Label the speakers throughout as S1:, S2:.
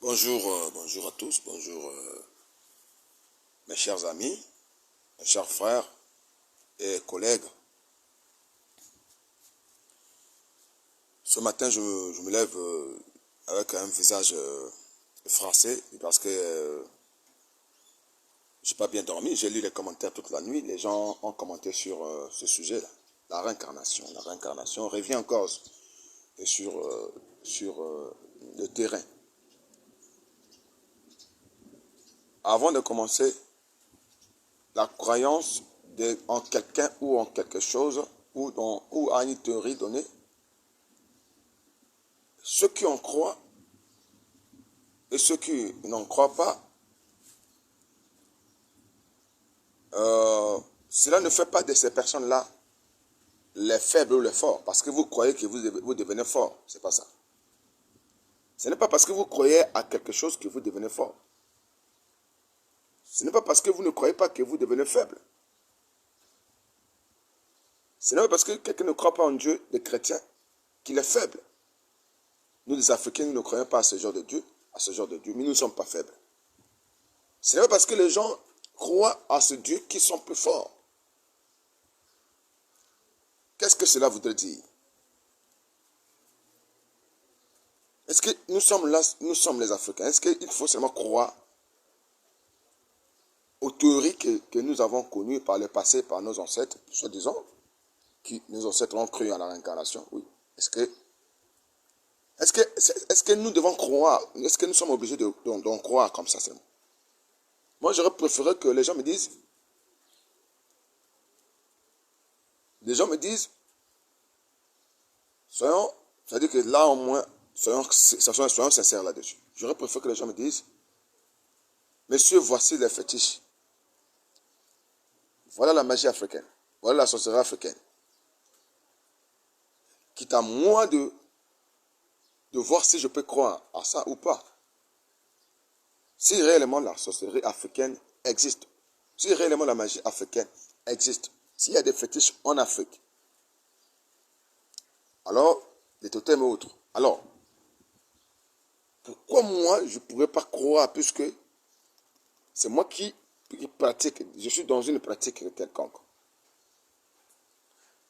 S1: Bonjour, bonjour à tous, bonjour mes chers amis, mes chers frères et collègues. Ce matin, je me lève avec un visage froissé parce que j'ai pas bien dormi. J'ai lu les commentaires toute la nuit. Les gens ont commenté sur ce sujet-là, la réincarnation. La réincarnation revient encore sur le terrain. Avant de commencer, la croyance en quelqu'un ou en quelque chose ou à une théorie donnée, ceux qui en croient et ceux qui n'en croient pas, cela ne fait pas de ces personnes-là les faibles ou les forts, parce que vous croyez que vous devenez fort. C'est pas ça. Ce n'est pas parce que vous croyez à quelque chose que vous devenez fort. Ce n'est pas parce que vous ne croyez pas que vous devenez faible. Ce n'est pas parce que quelqu'un ne croit pas en Dieu, des chrétiens, qu'il est faible. Nous, les Africains, nous ne croyons pas à ce genre de Dieu, mais nous ne sommes pas faibles. Ce n'est pas parce que les gens croient à ce Dieu qu'ils sont plus forts. Qu'est-ce que cela voudrait dire? Est-ce que nous sommes là, nous sommes les Africains, est-ce qu'il faut seulement croire aux théories que nous avons connues par le passé, par nos ancêtres, soi-disant, nos ancêtres ont cru à la réincarnation? Oui. Est-ce que nous devons croire, est-ce que nous sommes obligés d'en croire comme ça seulement? Moi, j'aurais préféré que les gens me disent, c'est-à-dire que là au moins, soyons sincères là-dessus. J'aurais préféré que les gens me disent, monsieur, voici les fétiches. Voilà la magie africaine. Voilà la sorcellerie africaine. Quitte à moi de voir si je peux croire à ça ou pas. Si réellement la sorcellerie africaine existe, si réellement la magie africaine existe, s'il y a des fétiches en Afrique, alors, les totems et autres. Alors, pourquoi moi, je ne pourrais pas croire, puisque c'est moi qui pratique, je suis dans une pratique quelconque.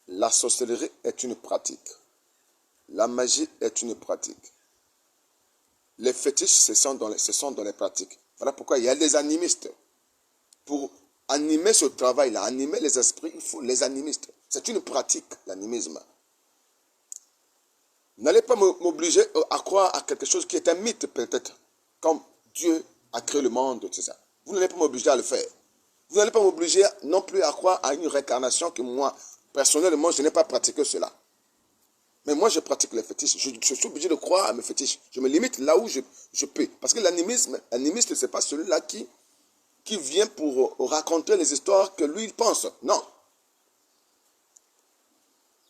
S1: La sorcellerie est une pratique. La magie est une pratique. Les fétiches, ce sont dans les pratiques. Voilà pourquoi il y a des animistes. Pour animer ce travail-là, animer les esprits, il faut les animistes. C'est une pratique, l'animisme. N'allez pas m'obliger à croire à quelque chose qui est un mythe peut-être. Comme Dieu a créé le monde, tout ça. Vous n'allez pas m'obliger à le faire. Vous n'allez pas m'obliger non plus à croire à une réincarnation que moi, personnellement, je n'ai pas pratiqué cela. Mais moi, je pratique les fétiches. Je suis obligé de croire à mes fétiches. Je me limite là où je peux. Parce que l'animiste, ce n'est pas celui-là qui vient pour raconter les histoires que lui, il pense. Non.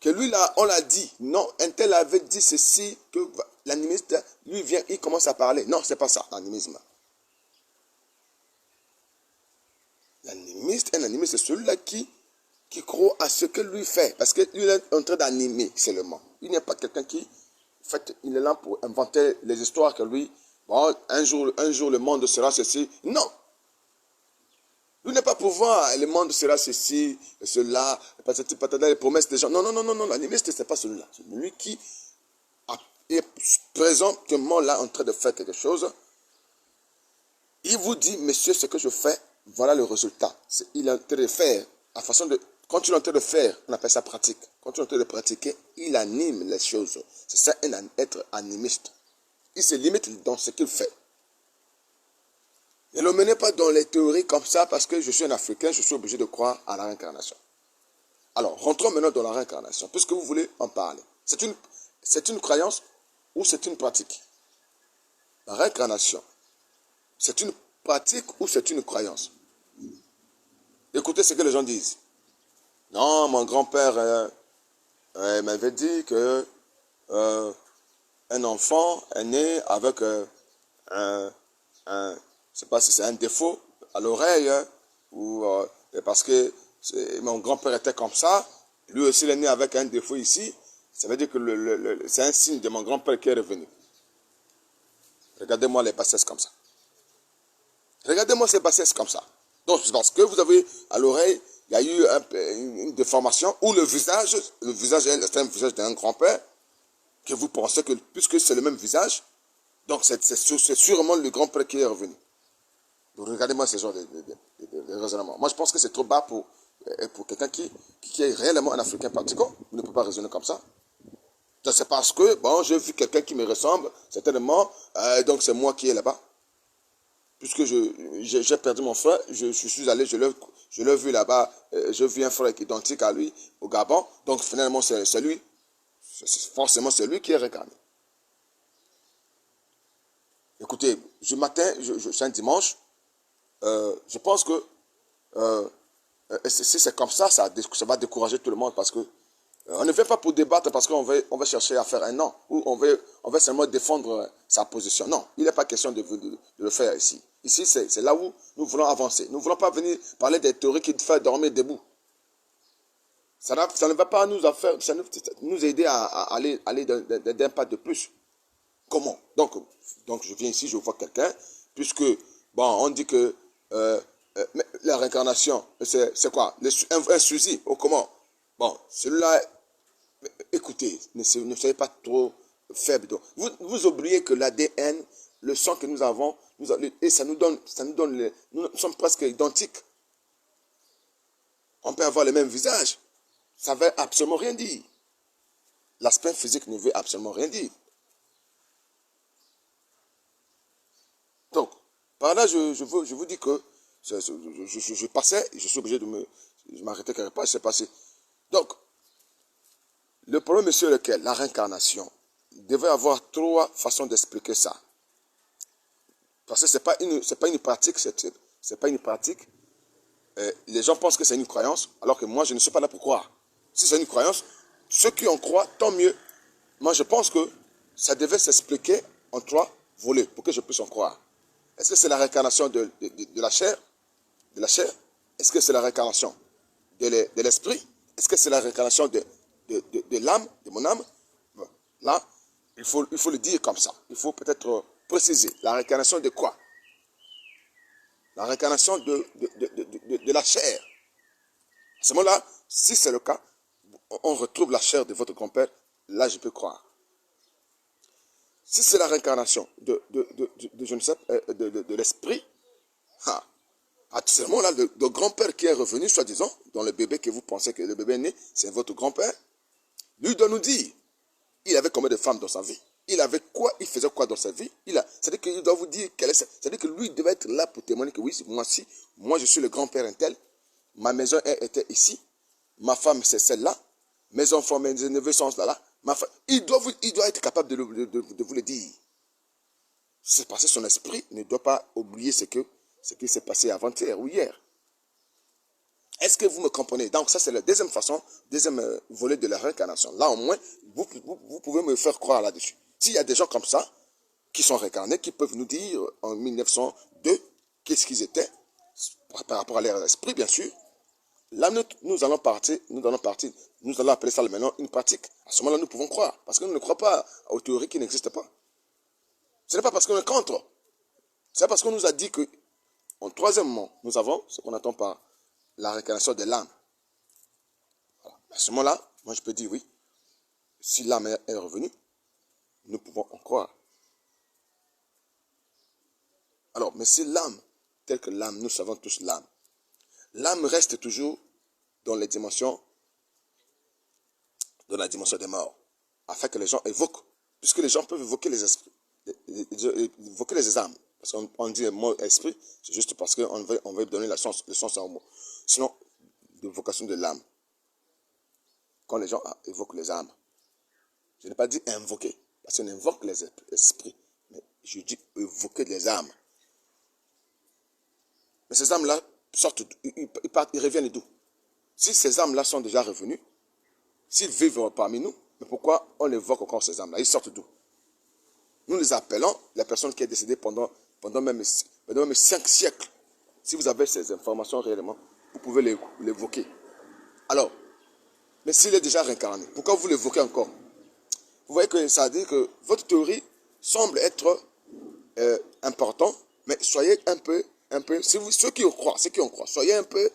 S1: Que lui, là, on l'a dit. Non, un tel avait dit ceci, que l'animiste, lui, vient, il commence à parler. Non, c'est pas ça, l'animisme. Un animiste, c'est celui-là qui croit à ce que lui fait. Parce que lui, il est en train d'animer seulement. Il n'y a pas quelqu'un qui, en fait, il est là pour inventer les histoires que lui, bon, un jour, le monde sera ceci. Non. Lui n'est pas pour voir, le monde sera ceci, cela, les promesses des gens. Non, non, non, non, non, l'animiste, ce n'est pas celui-là. C'est lui qui est présentement là en train de faire quelque chose. Il vous dit, monsieur, ce que je fais, voilà le résultat. Il est en train de faire, quand il est en train de faire, on appelle ça pratique. Quand il est en train de pratiquer, il anime les choses. C'est ça, être animiste. Il se limite dans ce qu'il fait. Ne le menez pas dans les théories comme ça parce que je suis un Africain, je suis obligé de croire à la réincarnation. Alors, rentrons maintenant dans la réincarnation, puisque vous voulez en parler. C'est une croyance ou c'est une pratique? La réincarnation, c'est une pratique ou c'est une croyance? Écoutez ce que les gens disent. Non, mon grand-père m'avait dit que un enfant est né avec je ne sais pas si c'est un défaut à l'oreille, ou parce que mon grand-père était comme ça, lui aussi il est né avec un défaut ici, ça veut dire que c'est un signe de mon grand-père qui est revenu. Regardez-moi les bassesses comme ça. Regardez-moi ces bassesses comme ça. Donc, c'est parce que vous avez à l'oreille, il y a eu une déformation où le visage est un visage d'un grand-père, que vous pensez que, puisque c'est le même visage, donc c'est sûrement le grand-père qui est revenu. Donc, regardez-moi ce genre de raisonnement. Moi, je pense que c'est trop bas pour quelqu'un qui est réellement un Africain pratiquant. Vous ne pouvez pas raisonner comme ça. C'est parce que, bon, j'ai vu quelqu'un qui me ressemble, certainement, donc c'est moi qui est là-bas. Puisque j'ai perdu mon frère, je suis allé, je l'ai vu là-bas, j'ai vu un frère identique à lui au Gabon, donc finalement c'est lui, forcément c'est lui qui est réincarné. Écoutez, c'est un dimanche, je pense que si c'est comme ça, ça va décourager tout le monde parce que on ne fait pas pour débattre parce qu'on va chercher à faire un non, ou on va seulement défendre sa position. Non, il n'est pas question de le faire ici. Ici, c'est là où nous voulons avancer. Nous ne voulons pas venir parler des théories qui te font dormir debout. Ça ne va pas nous aider à aller d'un pas de plus. Comment? Donc je viens ici, je vois quelqu'un, puisque, bon, on dit que la réincarnation, c'est quoi? Un suicide, ou comment? Bon, celui-là, écoutez, ne soyez pas trop faible. Donc, vous oubliez que l'ADN, le sang que nous avons, et ça nous donne nous sommes presque identiques. On peut avoir le même visage. Ça ne veut absolument rien dire. L'aspect physique ne veut absolument rien dire. Donc, par là, je vous dis que je passais, je suis obligé de m'arrêter quelque part, c'est passé. Donc, le problème est sur lequel la réincarnation devait avoir trois façons d'expliquer ça. Parce que ce n'est pas une pratique, c'est pas une pratique. Les gens pensent que c'est une croyance, alors que moi, je ne suis pas là pour croire. Si c'est une croyance, ceux qui en croient, tant mieux. Moi, je pense que ça devait s'expliquer en trois volets pour que je puisse en croire. Est-ce que c'est la réincarnation de la chair? De la chair? Est-ce que c'est la réincarnation de l'esprit? Est-ce que c'est la réincarnation de l'âme, de mon âme? Bon, là, il faut le dire comme ça. Il faut peut-être préciser. La réincarnation de quoi? La réincarnation de la chair. À ce moment-là, si c'est le cas, on retrouve la chair de votre grand-père, là je peux croire. Si c'est la réincarnation je ne sais, de l'esprit, à ce moment-là, le grand-père qui est revenu, soi-disant, dans le bébé que vous pensez que le bébé est né, c'est votre grand-père, lui doit nous dire, il avait combien de femmes dans sa vie? Il avait quoi? Il faisait quoi dans sa vie? C'est-à-dire qu'il doit vous dire, c'est-à-dire que lui devait être là pour témoigner que oui, moi je suis le grand-père intel, ma maison était ici, ma femme c'est celle-là, mes enfants, mes neveux sont là. Il doit être capable de vous le dire. C'est parce que son esprit ne doit pas oublier ce qui s'est passé avant-hier ou hier. Est-ce que vous me comprenez? Donc ça c'est la deuxième façon, deuxième volet de la réincarnation. Là au moins, vous pouvez me faire croire là-dessus. S'il y a des gens comme ça, qui sont réincarnés, qui peuvent nous dire en 1902 qu'est-ce qu'ils étaient, par rapport à leur esprit bien sûr, là nous allons appeler ça maintenant une pratique. À ce moment-là, nous pouvons croire, parce que nous ne croyons pas aux théories qui n'existent pas. Ce n'est pas parce qu'on est contre, c'est parce qu'on nous a dit que, en troisièmement, nous avons ce qu'on attend par la réincarnation de l'âme. Voilà. À ce moment-là, moi je peux dire oui, si l'âme est revenue, nous pouvons en croire. Alors, mais si l'âme, telle que l'âme, nous savons tous l'âme reste toujours dans la dimension des morts, afin que les gens évoquent, puisque les gens peuvent évoquer les esprits, évoquer les âmes. Parce qu'on dit le mot esprit, c'est juste parce qu'on veut donner le sens à un mot. Sinon, l'évocation de l'âme. Quand les gens évoquent les âmes, je n'ai pas dit invoquer, parce qu'on invoque les esprits, mais je dis évoquer les âmes. Mais ces âmes-là sortent, ils reviennent d'où? Si ces âmes-là sont déjà revenues, s'ils vivent parmi nous, mais pourquoi on évoque encore ces âmes-là? Ils sortent d'où? Nous les appelons les personnes qui sont décédées pendant même 5 siècles. Si vous avez ces informations réellement, vous pouvez l'évoquer. Alors, mais s'il est déjà réincarné, pourquoi vous l'évoquez encore? Vous voyez que ça veut dire que votre théorie semble être important, mais soyez un peu, si vous, ceux qui en croient, soyez un peu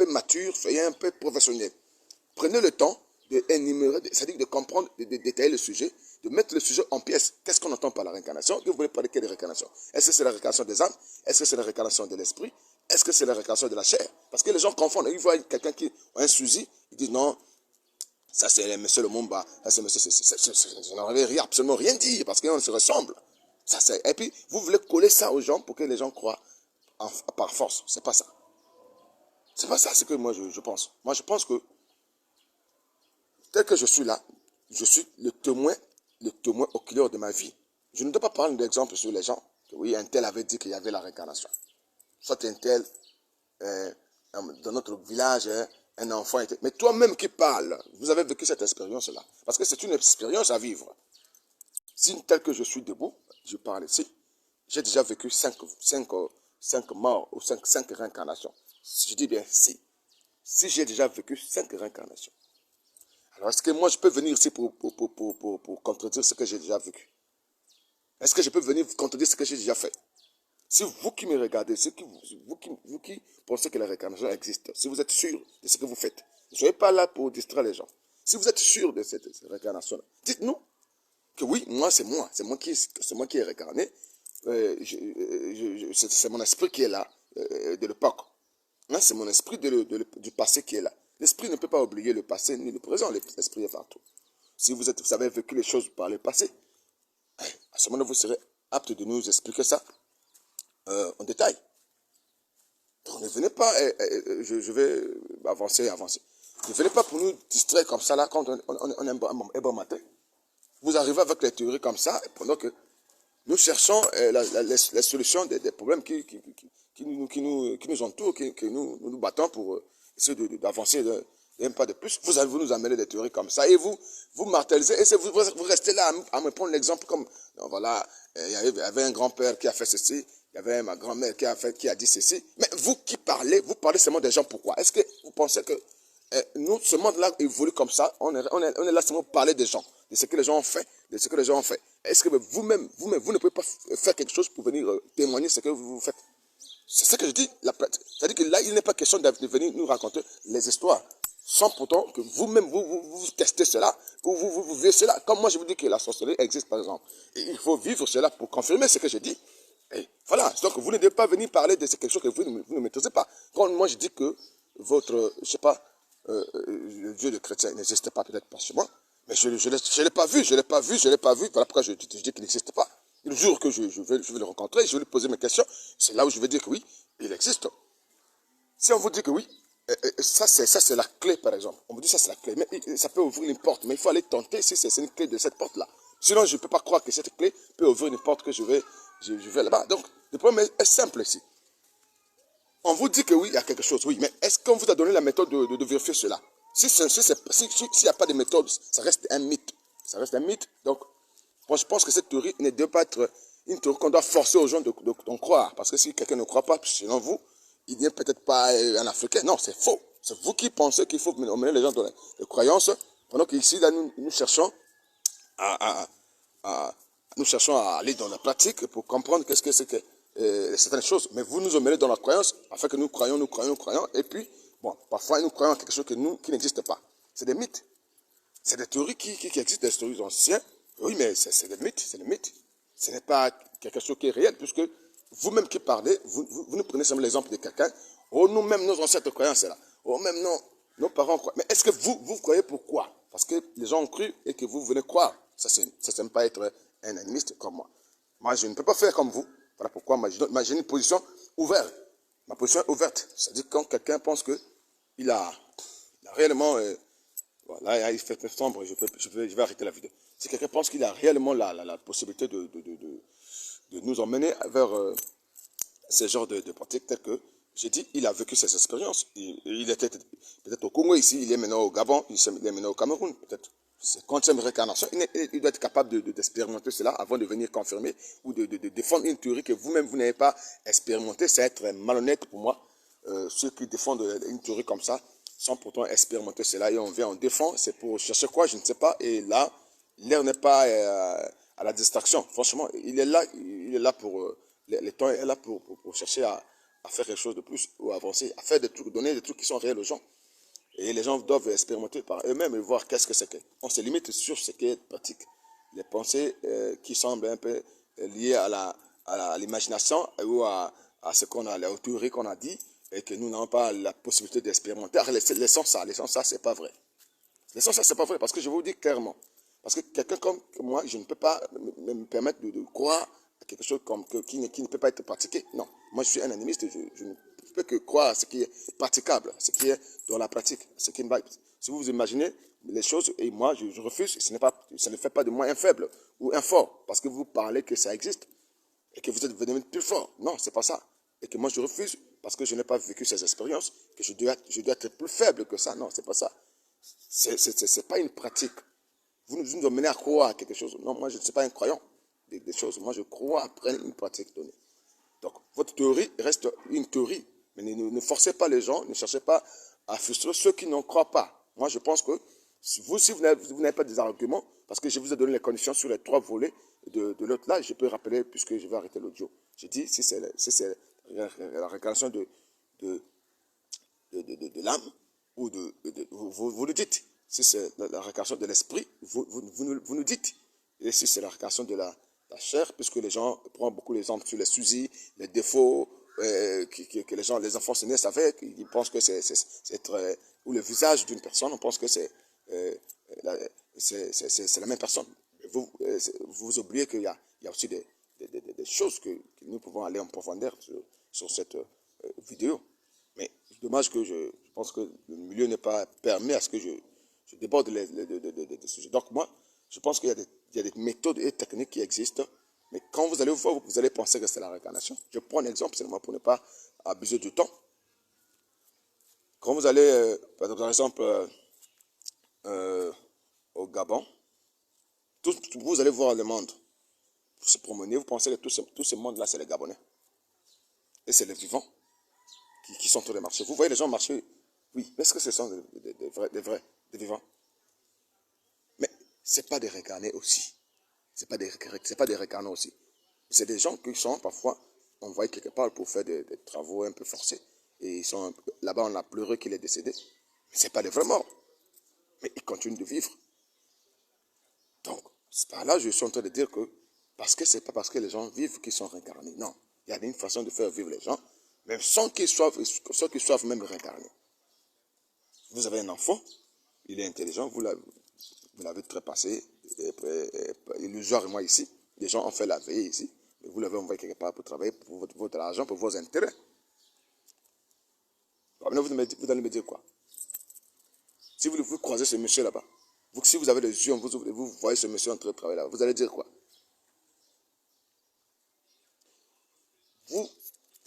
S1: mature, soyez un peu professionnel. Prenez le temps d'énumérer, c'est-à-dire de comprendre, de détailler le sujet, de mettre le sujet en pièces. Qu'est-ce qu'on entend par la réincarnation? Que vous voulez parler quelle réincarnation? Est-ce que c'est la réincarnation des âmes? Est-ce que c'est la réincarnation de l'esprit? Est-ce que c'est la réincarnation de la chair? Parce que les gens confondent. Ils voient quelqu'un qui a un souci, ils disent non, ça c'est monsieur le Mumba, ça c'est monsieur, je n'en avais absolument rien dit parce qu'on se ressemble. Et puis, vous voulez coller ça aux gens pour que les gens croient par force. C'est pas ça. C'est pas ça ce que moi je pense. Moi je pense que tel que je suis là, je suis le témoin oculaire de ma vie. Je ne dois pas prendre d'exemple sur les gens. Que oui, un tel avait dit qu'il y avait la réincarnation. Soit un tel, dans notre village, un enfant était... Mais toi-même qui parles, vous avez vécu cette expérience-là. Parce que c'est une expérience à vivre. Si tel que je suis debout, je parle ici, j'ai déjà vécu 5 morts ou 5 réincarnations. Je dis bien si. Si j'ai déjà vécu 5 réincarnations. Alors, est-ce que moi, je peux venir ici pour contredire ce que j'ai déjà vécu? Est-ce que je peux venir contredire ce que j'ai déjà fait? Si vous qui me regardez, vous qui pensez que la réincarnation existe, si vous êtes sûr de ce que vous faites, ne soyez pas là pour distraire les gens. Si vous êtes sûr de cette réincarnation, dites-nous que oui, moi, c'est moi qui est réincarné. C'est mon esprit qui est là, de l'époque. Hein, c'est mon esprit du passé qui est là. L'esprit ne peut pas oublier le passé ni le présent. L'esprit est partout. Si vous avez vécu les choses par le passé, à ce moment-là, vous serez apte de nous expliquer ça en détail. Donc ne venez pas, je vais avancer. Ne venez pas pour nous distraire comme ça là quand on est un bon matin. Vous arrivez avec les théories comme ça, pendant que nous cherchons les solutions des problèmes qui nous entourent, que nous battons pour essayer d'avancer un pas de plus. Vous allez nous amener des théories comme ça et vous martelisez. Et vous restez là à me prendre l'exemple comme, non, voilà, il y avait un grand-père qui a fait ceci, il y avait ma grand-mère qui a dit ceci. Mais vous qui parlez, vous parlez seulement des gens. Pourquoi? Est-ce que vous pensez que nous, ce monde-là évolue comme ça? On est là seulement pour parler des gens, de ce que les gens ont fait, de ce que les gens ont fait. Est-ce que vous-même, vous ne pouvez pas faire quelque chose pour venir témoigner ce que vous faites? C'est ce que je dis. C'est-à-dire que là, il n'est pas question de venir nous raconter les histoires, sans pourtant que vous-même, vous testez cela, ou vous vivez cela. Comme moi, je vous dis que la sorcellerie existe, par exemple. Et il faut vivre cela pour confirmer ce que je dis. Et voilà. Donc, vous ne devez pas venir parler de quelque chose que vous ne maîtrisez pas. Quand moi, je dis que votre, je sais pas, le Dieu de chrétien n'existe pas, peut-être pas chez moi, mais je ne l'ai pas vu. Voilà pourquoi je dis qu'il n'existe pas. Le jour que je vais le rencontrer, je vais lui poser mes questions, c'est là où je vais dire que oui, il existe. Si on vous dit que oui, ça c'est la clé par exemple. On vous dit ça c'est la clé, mais ça peut ouvrir une porte, mais il faut aller tenter si c'est une clé de cette porte-là. Sinon, je ne peux pas croire que cette clé peut ouvrir une porte que je vais là-bas. Donc, le problème est simple ici. On vous dit que oui, il y a quelque chose, oui, mais est-ce qu'on vous a donné la méthode de vérifier cela? S'il n'y a pas de méthode, ça reste un mythe. Ça reste un mythe. Donc, moi, je pense que cette théorie ne doit pas être une théorie qu'on doit forcer aux gens d'en croire. Parce que si quelqu'un ne croit pas, selon vous, il n'est peut-être pas un Africain. Non, c'est faux. C'est vous qui pensez qu'il faut emmener les gens dans les croyances. Pendant qu'ici, là, nous cherchons nous cherchons à aller dans la pratique pour comprendre qu'est-ce que c'est que certaines choses. Mais vous nous emmenez dans la croyance afin que nous croyons. Et puis, bon, parfois, nous croyons à quelque chose qui n'existe pas. C'est des mythes. C'est des théories qui existent, des théories anciennes. Oui, mais c'est des mythes, c'est des mythes. Ce n'est pas quelque chose qui est réel, puisque vous-même qui parlez, vous nous prenez seulement l'exemple de quelqu'un. Oh, nous-mêmes, nos ancêtres croyaient en cela. Oh, même non, nos parents croient. Mais est-ce que vous croyez pourquoi? Parce que les gens ont cru et que vous venez croire. Ça, c'est même pas être un animiste comme moi. Moi, je ne peux pas faire comme vous. Voilà pourquoi j'ai une position ouverte. Ma position est ouverte. C'est-à-dire quand quelqu'un pense qu'il a réellement... voilà, il fait sombre, je vais arrêter la vidéo. Si quelqu'un pense qu'il a réellement la possibilité de nous emmener vers ce genre de pratiques, tel que j'ai dit, il a vécu ces expériences. Il était peut-être au Congo ici, il est maintenant au Gabon, il est maintenant au Cameroun, peut-être. C'est quantième réincarnation. Il doit être capable d'expérimenter cela avant de venir confirmer ou de défendre une théorie que vous-même, vous n'avez pas expérimentée. C'est être malhonnête pour moi. Ceux qui défendent une théorie comme ça, sans pourtant expérimenter cela, et on défend, c'est pour chercher quoi, je ne sais pas, et là, l'air n'est pas à la distraction. Franchement, il est là pour, les temps est là pour chercher à faire quelque chose de plus ou avancer, à faire des trucs, donner des trucs qui sont réels aux gens. Et les gens doivent expérimenter par eux-mêmes et voir qu'est-ce que c'est que. On se limite sur ce qui est pratique. Les pensées qui semblent un peu liées à l'imagination ou à ce qu'on a, aux théories qu'on a dit, et que nous n'avons pas la possibilité d'expérimenter. Laissons ça, c'est pas vrai. Laissons ça, c'est pas vrai, parce que je vous dis clairement. Parce que quelqu'un comme moi, je ne peux pas me permettre de croire à quelque chose qui ne peut pas être pratiqué. Non, moi je suis un animiste, je ne peux que croire à ce qui est praticable, ce qui est dans la pratique, ce qui me va. Si vous vous imaginez les choses, et moi je refuse, ça ne fait pas de moi un faible ou un fort, parce que vous parlez que ça existe et que vous êtes devenu plus fort. Non, c'est pas ça. Et que moi je refuse parce que je n'ai pas vécu ces expériences, que je dois être plus faible que ça. Non, c'est pas ça. C'est pas une pratique. Vous nous emmenez à croire à quelque chose. Non, moi je ne suis pas un croyant des choses. Moi je crois après une pratique donnée. Donc votre théorie reste une théorie. Mais ne forcez pas les gens, ne cherchez pas à frustrer ceux qui n'en croient pas. Moi je pense que si vous n'avez pas des arguments, parce que je vous ai donné les conditions sur les 3 volets de l'autre là, je peux rappeler puisque je vais arrêter l'audio. J'ai dit si c'est la réincarnation de, de l'âme, ou vous le dites. Si c'est la réincarnation de l'esprit, vous nous dites. Et si c'est la réincarnation de la chair, puisque les gens prennent beaucoup l'exemple sur les soucis, les défauts que les enfants se naissent avec, ils pensent que c'est ou le visage d'une personne, on pense que euh, la, c'est la même personne. Vous oubliez qu'il y a aussi des choses que nous pouvons aller en profondeur sur cette vidéo. Mais dommage que je pense que le milieu n'est pas permis à ce que je déborde les sujets. Donc moi, je pense qu'il y a des méthodes et techniques qui existent, mais quand vous allez voir, vous allez penser que c'est la réincarnation. Je prends un exemple seulement pour ne pas abuser du temps. Quand vous allez, par exemple, au Gabon, vous allez voir le monde. Vous se promener, vous pensez que tout ce monde-là, c'est les Gabonais. Et c'est les vivants qui sont sur les marchés. Vous voyez les gens marcher, oui, mais est-ce que ce sont des vivants? Mais ce n'est pas des réincarnés aussi. Ce n'est pas des réincarnés aussi. C'est des gens qui sont parfois envoyés quelque part pour faire des travaux un peu forcés. Et ils sont là-bas, on a pleuré qu'il est décédé. Mais ce n'est pas des vrais morts. Mais ils continuent de vivre. Donc, par là, je suis en train de dire que, parce que ce n'est pas parce que les gens vivent qu'ils sont réincarnés. Non. Il y a une façon de faire vivre les gens, même sans qu'ils soient même réincarnés. Vous avez un enfant, il est intelligent, vous l'avez trépassé, illusoire moi ici. Les gens ont fait la veille ici, mais vous l'avez envoyé quelque part pour travailler pour votre argent, pour vos intérêts. Maintenant, vous allez me dire quoi? Si vous croisez ce monsieur là-bas, si vous avez les yeux, vous voyez ce monsieur en train de travailler là, vous allez dire quoi?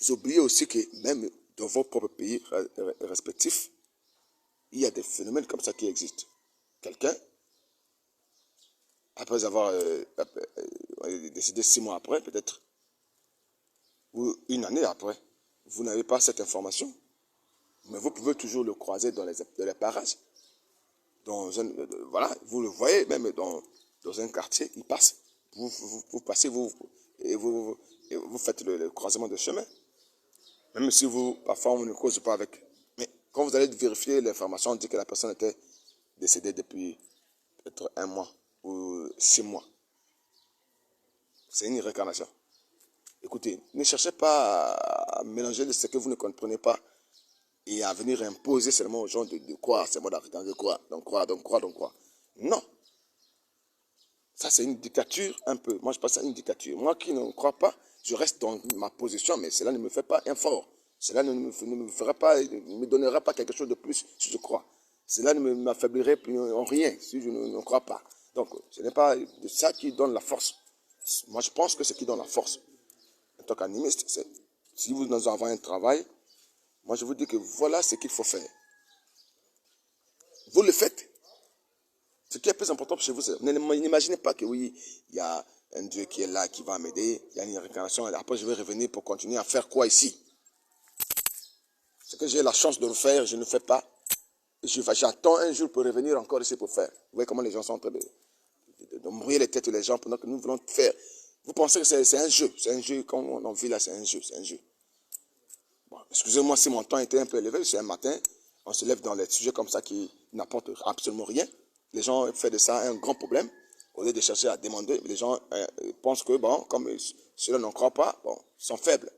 S1: Vous oubliez aussi que même dans vos propres pays respectifs, il y a des phénomènes comme ça qui existent. Quelqu'un, après avoir décidé 6 mois après, peut-être, ou une année après, vous n'avez pas cette information, mais vous pouvez toujours le croiser dans les parages. Voilà, vous le voyez même dans un quartier, il passe. Vous passez, et vous faites le croisement de chemin. Même si parfois, on ne cause pas avec. Mais quand vous allez vérifier l'information, on dit que la personne était décédée depuis peut-être 1 mois ou 6 mois. C'est une réincarnation. Écoutez, ne cherchez pas à mélanger ce que vous ne comprenez pas et à venir imposer seulement aux gens de croire, c'est moi d'Africain, de croire, donc croire, donc croire, donc croire. Non. Ça, c'est une dictature un peu. Moi, je passe à une dictature. Moi qui ne crois pas, je reste dans ma position, mais cela ne me fait pas un fort. Cela ne me fera pas, ne me donnera pas quelque chose de plus si je crois. Cela ne m'affaiblirait en rien si je ne crois pas. Donc, ce n'est pas ça qui donne la force. Moi, je pense que ce qui donne la force, en tant qu'animiste, c'est si vous nous envoyez un travail, moi, je vous dis que voilà ce qu'il faut faire. Vous le faites. Ce qui est plus important chez vous, c'est n'imaginez pas que oui, il y a un Dieu qui est là, qui va m'aider, il y a une réincarnation, et après je vais revenir pour continuer à faire quoi ici? Ce que j'ai la chance de le faire, je ne fais pas. J'attends un jour pour revenir encore ici pour faire. Vous voyez comment les gens sont en train de de mouiller les têtes des gens pendant que nous voulons faire. Vous pensez que c'est un jeu. C'est un jeu, comme on vit là, c'est un jeu. C'est un jeu. Bon, excusez-moi si mon temps était un peu élevé. C'est un matin. On se lève dans les sujets comme ça qui n'apportent absolument rien. Les gens font de ça un grand problème. Au lieu de chercher à demander, les gens pensent que, bon, comme ceux-là n'en croient pas, bon, ils sont faibles.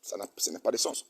S1: Ça n'a pas de sens.